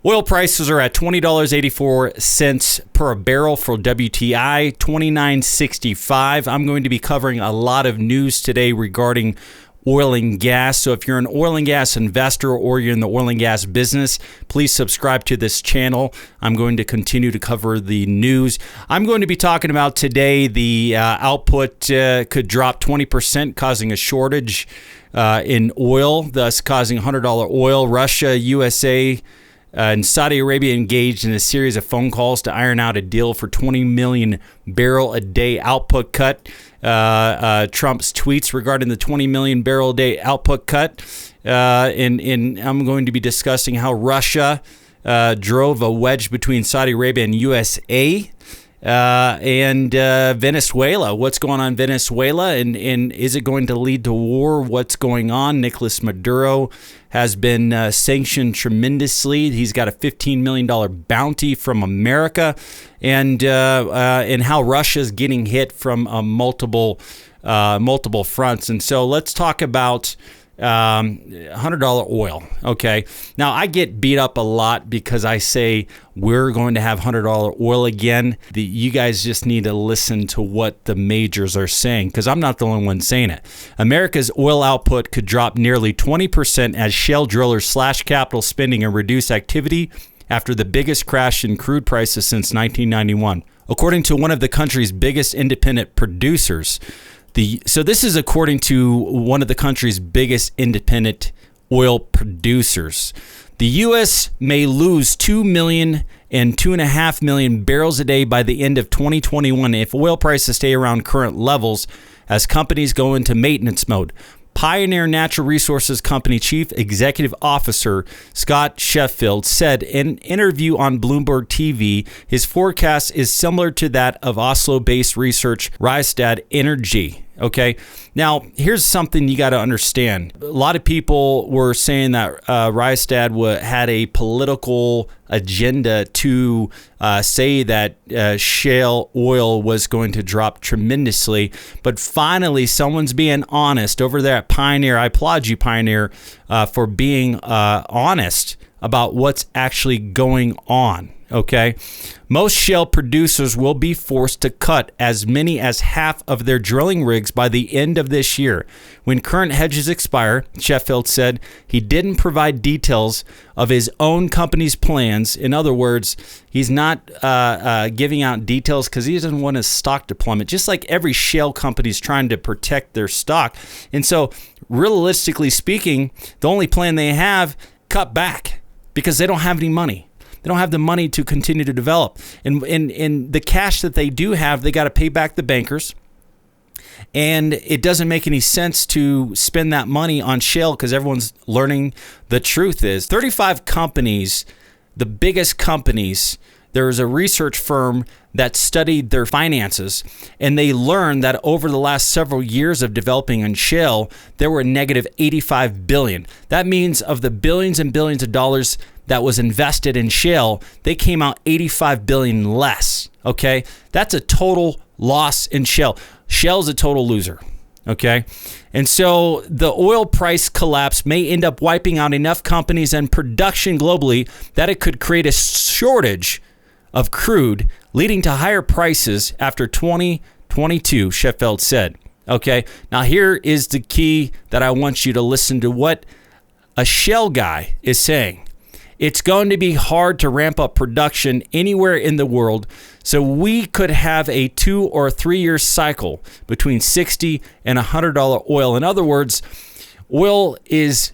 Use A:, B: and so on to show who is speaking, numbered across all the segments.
A: Oil prices are at $20.84 per barrel for WTI, $29.65. I'm going to be covering a lot of news today regarding oil and gas. So if you're an oil and gas investor or you're in the oil and gas business, please subscribe to this channel. I'm going to continue to cover the news. I'm going to be talking about today the output could drop 20%, causing a shortage in oil, thus causing $100 oil. Russia, USA, and Saudi Arabia engaged in a series of phone calls to iron out a deal for 20 million barrel a day output cut. Trump's tweets regarding the 20 million barrel a day output cut. And I'm going to be discussing how Russia drove a wedge between Saudi Arabia and USA. And Venezuela. What's going on in Venezuela? And is it going to lead to war? What's going on? Nicolas Maduro has been sanctioned tremendously. He's got a $15 million bounty from America. And how Russia's getting hit from multiple fronts. And so let's talk about $100 oil. Okay. Now I get beat up a lot because I say we're going to have $100 oil again. You guys just need to listen to what the majors are saying, because I'm not the only one saying it. America's oil output could drop nearly 20% as shale drillers slash capital spending and reduce activity after the biggest crash in crude prices since 1991, according to one of the country's biggest independent producers. So this is according to one of the country's biggest independent oil producers. The U.S. may lose 2 million and 2.5 million barrels a day by the end of 2021 if oil prices stay around current levels as companies go into maintenance mode. Pioneer Natural Resources Company Chief Executive Officer Scott Sheffield said in an interview on Bloomberg TV, his forecast is similar to that of Oslo-based research Rystad Energy. Okay, now here's something you got to understand. A lot of people were saying that Rystad had a political agenda to say that shale oil was going to drop tremendously. But finally, someone's being honest over there at Pioneer. I applaud you, Pioneer, for being honest about what's actually going on. Okay, most shale producers will be forced to cut as many as half of their drilling rigs by the end of this year. When current hedges expire, Sheffield said he didn't provide details of his own company's plans. In other words, he's not giving out details because he doesn't want his stock to plummet, just like every shale company is trying to protect their stock. And so, realistically speaking, the only plan they have, cut back, because they don't have any money. They don't have the money to continue to develop. And the cash that they do have, they got to pay back the bankers. And it doesn't make any sense to spend that money on shale because everyone's learning the truth is 35 companies, the biggest companies, there was a research firm that studied their finances, and they learned that over the last several years of developing in shale, there were negative $85 billion. That means of the billions and billions of dollars that was invested in shale, they came out $85 billion less. Okay, that's a total loss in shale. Shale's a total loser. Okay, and so the oil price collapse may end up wiping out enough companies and production globally that it could create a shortage of crude, leading to higher prices after 2022, Sheffield said. Okay, now here is the key that I want you to listen to what a shale guy is saying. It's going to be hard to ramp up production anywhere in the world, so we could have a 2 or 3 year cycle between $60 and $100 oil. In other words, oil is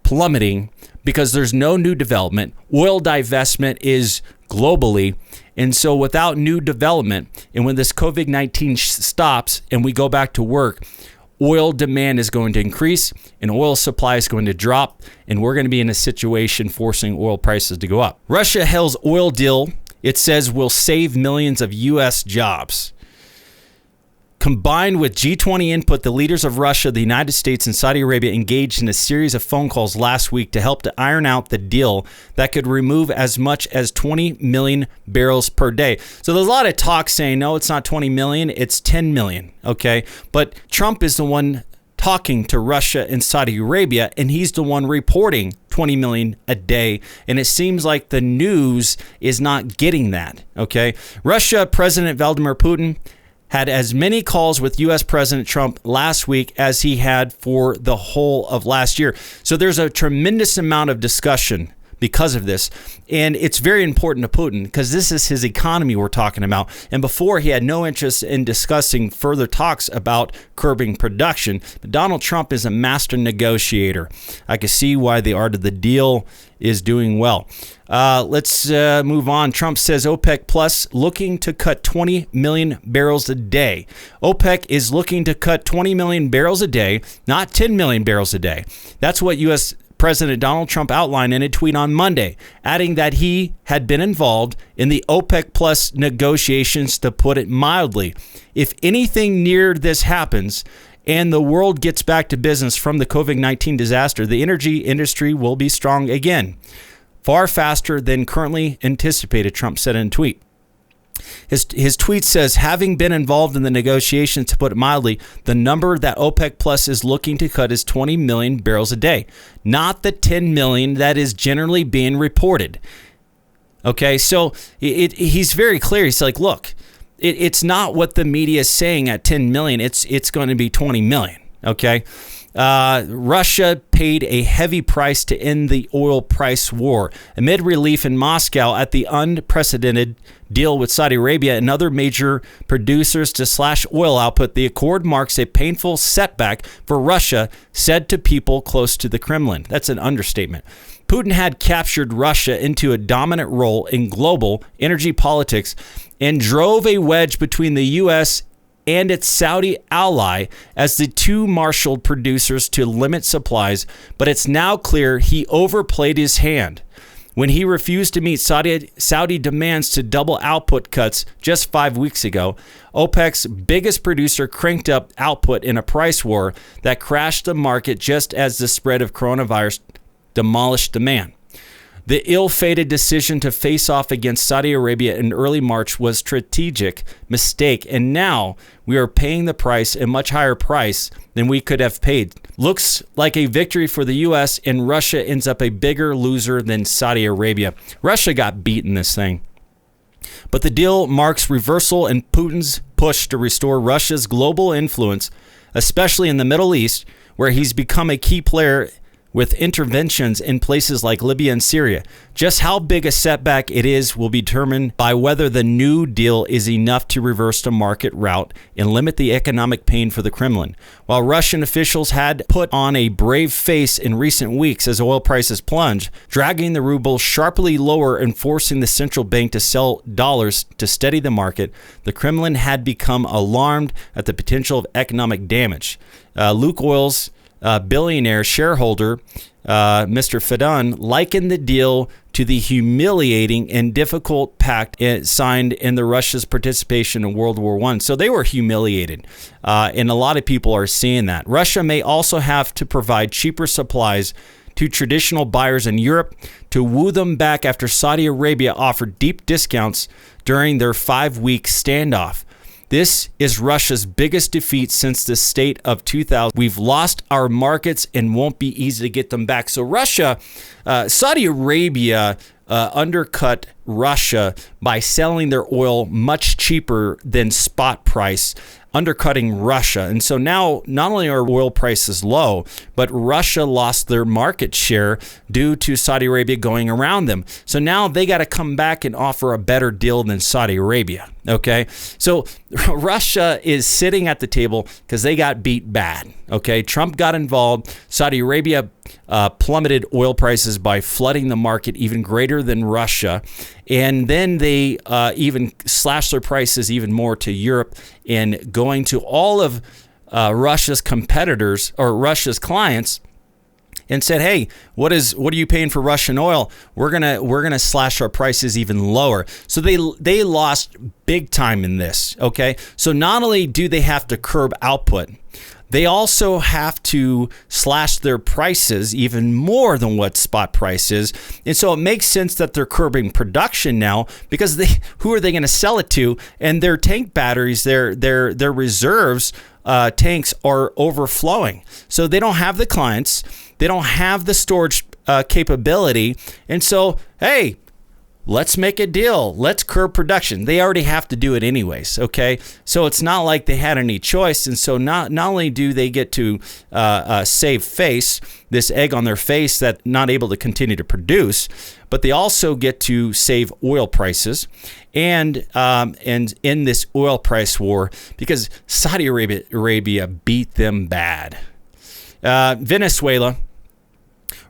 A: plummeting because there's no new development. Oil divestment is globally. And so without new development, and when this COVID-19 stops and we go back to work, oil demand is going to increase and oil supply is going to drop, and we're going to be in a situation forcing oil prices to go up. Russia hails oil deal, it says, will save millions of U.S. jobs. Combined with G20 input, the leaders of Russia, the United States, and Saudi Arabia engaged in a series of phone calls last week to help to iron out the deal that could remove as much as 20 million barrels per day. So there's a lot of talk saying, no, it's not 20 million, it's 10 million, okay? But Trump is the one talking to Russia and Saudi Arabia, and he's the one reporting 20 million a day. And it seems like the news is not getting that. Okay. Russia President Vladimir Putin had as many calls with U.S. President Trump last week as he had for the whole of last year. So there's a tremendous amount of discussion because of this. And it's very important to Putin because this is his economy we're talking about. And before, he had no interest in discussing further talks about curbing production. But Donald Trump is a master negotiator. I can see why the art of the deal is doing well. Let's move on. Trump says OPEC Plus looking to cut 20 million barrels a day. OPEC is looking to cut 20 million barrels a day, not 10 million barrels a day. That's what U.S. President Donald Trump outlined in a tweet on Monday, adding that he had been involved in the OPEC Plus negotiations, to put it mildly. If anything near this happens and the world gets back to business from the COVID-19 disaster, the energy industry will be strong again, far faster than currently anticipated, Trump said in a tweet. His tweet says, having been involved in the negotiations, to put it mildly, the number that OPEC Plus is looking to cut is 20 million barrels a day, not the 10 million that is generally being reported. Okay, so he's very clear. He's like, look, it's not what the media is saying at 10 million. It's going to be 20 million. Okay. Russia paid a heavy price to end the oil price war. Amid relief in Moscow at the unprecedented deal with Saudi Arabia and other major producers to slash oil output, the accord marks a painful setback for Russia, said to people close to the Kremlin. That's an understatement. Putin had captured Russia into a dominant role in global energy politics and drove a wedge between the U.S. and its Saudi ally as the two marshaled producers to limit supplies, but it's now clear he overplayed his hand when he refused to meet Saudi demands to double output cuts just 5 weeks ago. OPEC's biggest producer cranked up output in a price war that crashed the market just as the spread of coronavirus demolished demand. The ill-fated decision to face off against Saudi Arabia in early March was a strategic mistake, and now we are paying the price, a much higher price than we could have paid. Looks like a victory for the U.S., and Russia ends up a bigger loser than Saudi Arabia. Russia got beat in this thing. But the deal marks reversal in Putin's push to restore Russia's global influence, especially in the Middle East, where he's become a key player with interventions in places like Libya and Syria. Just how big a setback it is will be determined by whether the new deal is enough to reverse the market route and limit the economic pain for the Kremlin. While Russian officials had put on a brave face in recent weeks as oil prices plunged, dragging the ruble sharply lower and forcing the central bank to sell dollars to steady the market, the Kremlin had become alarmed at the potential of economic damage. Lukoil's billionaire shareholder, Mr. Fedun, likened the deal to the humiliating and difficult pact signed in the Russia's participation in World War I. So they were humiliated, and a lot of people are seeing that. Russia may also have to provide cheaper supplies to traditional buyers in Europe to woo them back after Saudi Arabia offered deep discounts during their 5-week standoff. This is Russia's biggest defeat since the state of 2000. We've lost our markets and won't be easy to get them back. So Saudi Arabia undercut Russia by selling their oil much cheaper than spot price, undercutting Russia. And so now not only are oil prices low, but Russia lost their market share due to Saudi Arabia going around them. So now they got to come back and offer a better deal than Saudi Arabia. Okay. So Russia is sitting at the table because they got beat bad. Okay. Trump got involved. Saudi Arabia plummeted oil prices by flooding the market even greater than Russia. And then they even slashed their prices even more to Europe and going to all of Russia's competitors or Russia's clients and said, "Hey, what are you paying for Russian oil? We're gonna slash our prices even lower." So they lost big time in this. Okay, so not only do they have to curb output, they also have to slash their prices even more than what spot price is. And so it makes sense that they're curbing production now because who are they going to sell it to? And their tank batteries, their reserves tanks are overflowing. So they don't have the clients. They don't have the storage capability. And so, hey, let's make a deal. Let's curb production. They already have to do it anyways, okay? So it's not like they had any choice. And so not only do they get to save face, this egg on their face that not able to continue to produce, but they also get to save oil prices and in this oil price war because Saudi Arabia beat them bad. Venezuela.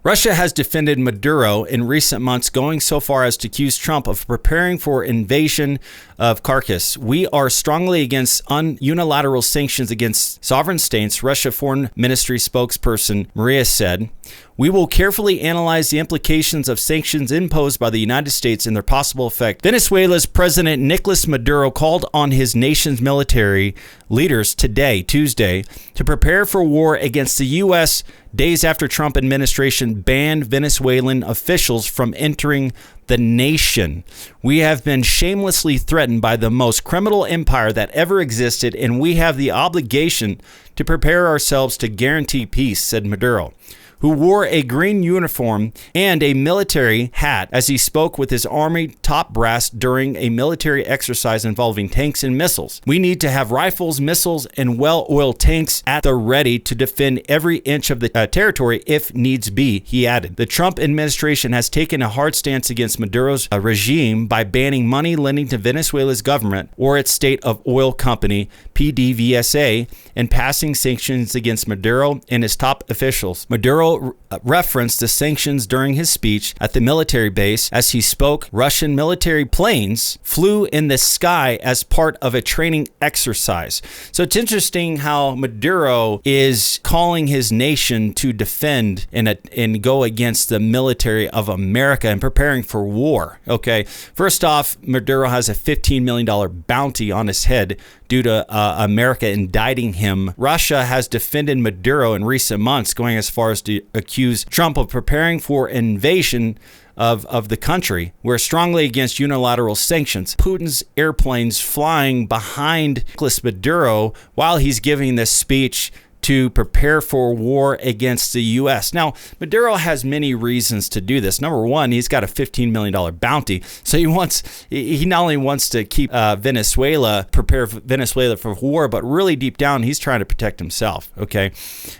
A: Russia has defended Maduro in recent months, going so far as to accuse Trump of preparing for invasion of Caracas. We are strongly against unilateral sanctions against sovereign states, Russia Foreign Ministry spokesperson Maria said. We will carefully analyze the implications of sanctions imposed by the United States and their possible effect. Venezuela's President Nicolas Maduro called on his nation's military leaders today, Tuesday, to prepare for war against the U.S. days after Trump administration banned Venezuelan officials from entering the nation. We have been shamelessly threatened by the most criminal empire that ever existed, and we have the obligation to prepare ourselves to guarantee peace, said Maduro, who wore a green uniform and a military hat as he spoke with his army top brass during a military exercise involving tanks and missiles. We need to have rifles, missiles, and well-oiled tanks at the ready to defend every inch of the territory if needs be, he added. The Trump administration has taken a hard stance against Maduro's regime by banning money lending to Venezuela's government or its state of oil company, PDVSA, and passing sanctions against Maduro and his top officials. Maduro referenced the sanctions during his speech at the military base. As he spoke, Russian military planes flew in the sky as part of a training exercise. So it's interesting how Maduro is calling his nation to defend and go against the military of America and preparing for war. Okay, first off, Maduro has a $15 million bounty on his head due to America indicting him. Russia has defended Maduro in recent months, going as far as to accuse Trump of preparing for invasion of the country. We're strongly against unilateral sanctions. Putin's airplanes flying behind Nicolas Maduro while he's giving this speech to prepare for war against the U.S. Now, Maduro has many reasons to do this. Number one, he's got a $15 million bounty. So he not only wants to keep prepare Venezuela for war, but really deep down, he's trying to protect himself. Okay.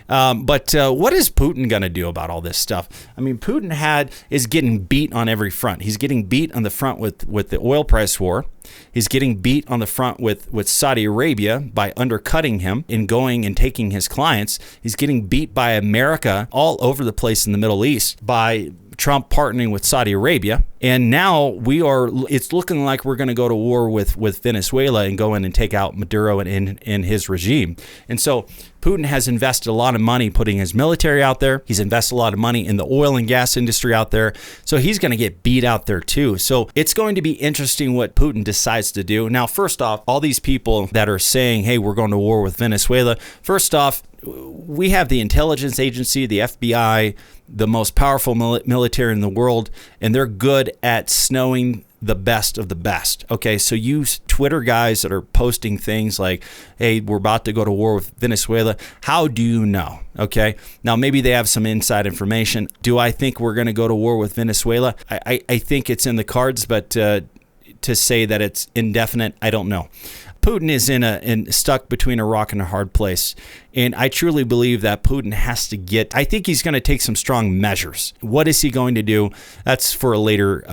A: But what is Putin going to do about all this stuff? I mean, Putin is getting beat on every front. He's getting beat on the front with the oil price war. He's getting beat on the front with Saudi Arabia by undercutting him and going and taking his clients. He's getting beat by America all over the place in the Middle East by Trump partnering with Saudi Arabia. And now it's looking like we're going to go to war with Venezuela and go in and take out Maduro and his regime. And so Putin has invested a lot of money putting his military out there. He's invested a lot of money in the oil and gas industry out there. So he's going to get beat out there too. So it's going to be interesting what Putin decides to do. Now, first off, all these people that are saying, hey, we're going to war with Venezuela. First off, we have the intelligence agency, the FBI, the most powerful military in the world, and they're good at snowing the best of the best. Okay, so you Twitter guys that are posting things like, hey, we're about to go to war with Venezuela. How do you know? Okay, now maybe they have some inside information. Do I think we're going to go to war with Venezuela? I think it's in the cards, but to say that it's indefinite, I don't know. Putin is stuck between a rock and a hard place. And I truly believe that Putin has to I think he's going to take some strong measures. What is he going to do? That's for a later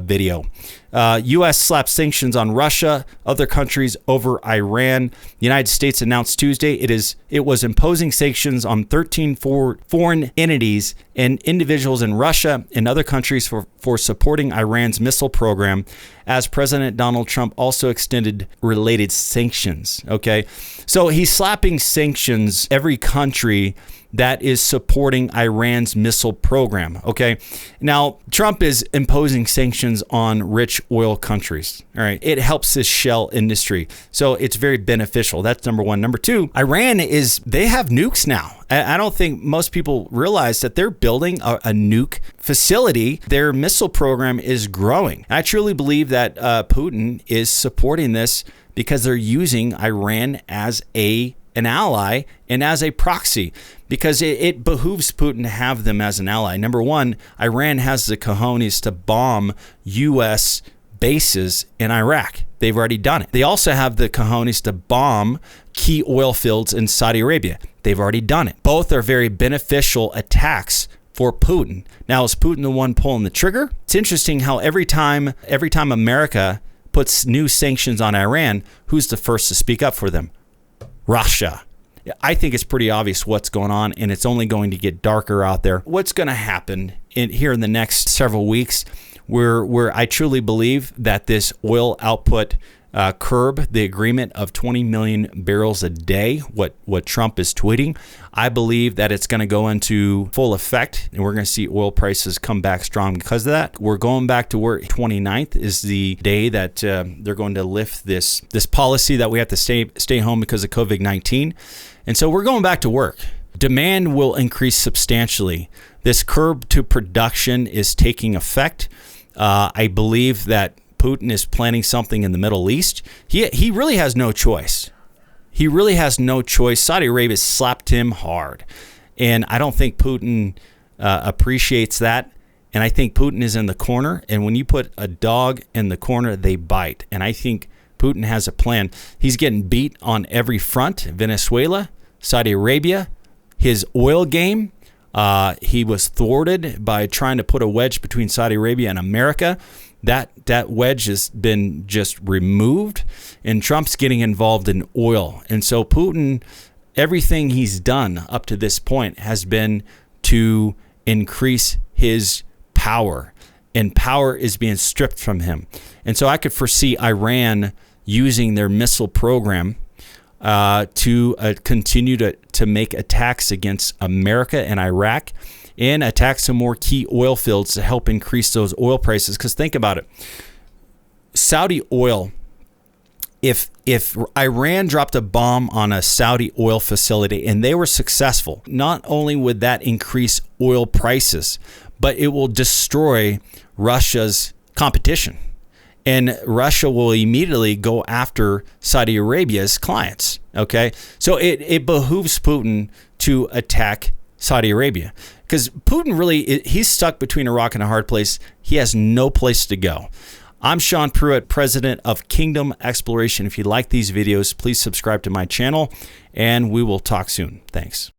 A: video. U.S. slapped sanctions on Russia, other countries over Iran. The United States announced Tuesday it was imposing sanctions on 13 foreign entities and individuals in Russia and other countries for supporting Iran's missile program, as President Donald Trump also extended related sanctions. Okay, so he's slapping sanctions every country that is supporting Iran's missile program. Okay. Now, Trump is imposing sanctions on rich oil countries. All right. It helps this shale industry. So it's very beneficial. That's number one. Number two, Iran they have nukes now. I don't think most people realize that they're building a nuke facility. Their missile program is growing. I truly believe that Putin is supporting this because they're using Iran as a an ally and as a proxy, because it behooves Putin to have them as an ally. Number one, Iran has the cojones to bomb U.S. bases in Iraq. They've already done it. They also have the cojones to bomb key oil fields in Saudi Arabia. They've already done it. Both are very beneficial attacks for Putin. Now, is Putin the one pulling the trigger? It's interesting how every time America puts new sanctions on Iran, who's the first to speak up for them? Russia. I think it's pretty obvious what's going on, and it's only going to get darker out there. What's going to happen here in the next several weeks, where I truly believe that this oil output curb, the agreement of 20 million barrels a day, what Trump is tweeting, I believe that it's going to go into full effect, and we're going to see oil prices come back strong because of that. We're going back to where 29th is the day that they're going to lift this policy that we have to stay home because of COVID-19. And so we're going back to work. Demand will increase substantially. This curb to production is taking effect. I believe that Putin is planning something in the Middle East. He really has no choice. He really has no choice. Saudi Arabia slapped him hard. And I don't think Putin appreciates that. And I think Putin is in the corner. And when you put a dog in the corner, they bite. And I think Putin has a plan. He's getting beat on every front. Venezuela, Saudi Arabia, his oil game. He was thwarted by trying to put a wedge between Saudi Arabia and America. That wedge has been just removed, and Trump's getting involved in oil. And so Putin, everything he's done up to this point has been to increase his power, and power is being stripped from him. And so I could foresee Iran using their missile program to continue to make attacks against America and Iraq, and attack some more key oil fields to help increase those oil prices. Because think about it. Saudi oil, if Iran dropped a bomb on a Saudi oil facility and they were successful, not only would that increase oil prices, but it will destroy Russia's competition. And Russia will immediately go after Saudi Arabia's clients. Okay? So it behooves Putin to attack Saudi Arabia, because Putin really, he's stuck between a rock and a hard place. He has no place to go. I'm Sean Pruitt, president of Kingdom Exploration. If you like these videos, please subscribe to my channel, and we will talk soon. Thanks.